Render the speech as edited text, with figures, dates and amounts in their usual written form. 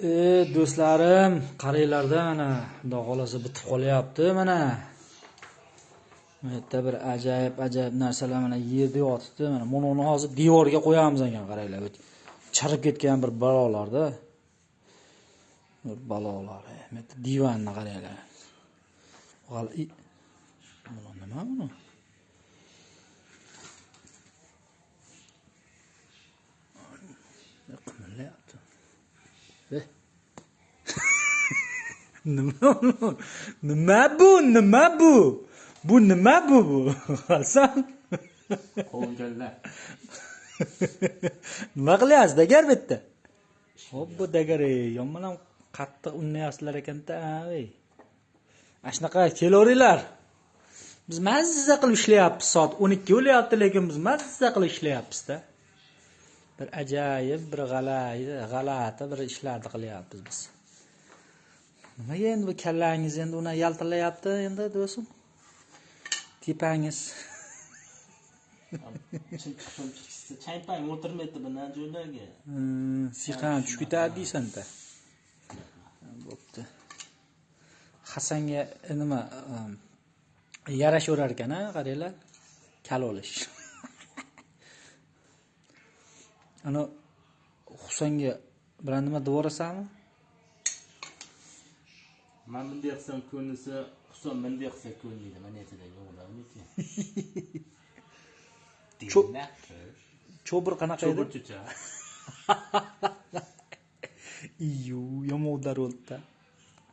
Do'stlarim, qaranglarda mana xudo xolasa bitib qolyapti mana. Bu yerda bir ajoyib narsalar mana yerda yotibdi mana. Buni hozir devorga qo'yamiz ekan, qaranglar. Chirib ketgan bir balolarda. Bir balolar. Bu yerda divanni qaranglar. Buni nima buni? Qimirlayapti. Nima bu? Bu nima bu? Qalsam. Qo'lganlar. Nima qilyapsiz dagar bu yerda? Hoppa dagar, yomon ham qattiq unnayapsizlar ekan-da, ey. Ashnaqa kelaveringlar. Biz mazza qilib ishlayapmiz, soat 12 bo'lyapti, lekin biz mazza qilib ishlayapmiz-da. Bir ajoyib, bir g'alati bir ishlarni qilyapmiz biz. Nimaga endi bu kallangiz endi uni yaltilayapti endi do'stim? Tepangiz. Chaypang o'tirmaydi bundan joylarga. Siqam tushib ketadi deysan-da. Bo'pti. Hasanga nima yarashaverar ekan-a, qaranglar. Kal olish. Ana Husanga bilan nima devorasanmi? Men bunday qilsam ko'nglisi, Husan bunday qilsa ko'nglida mana aytadagi o'g'illarniki. Cho'bir qanaqa edi? Cho'bir cho'cha. Iyo, yomonlar o'ldi.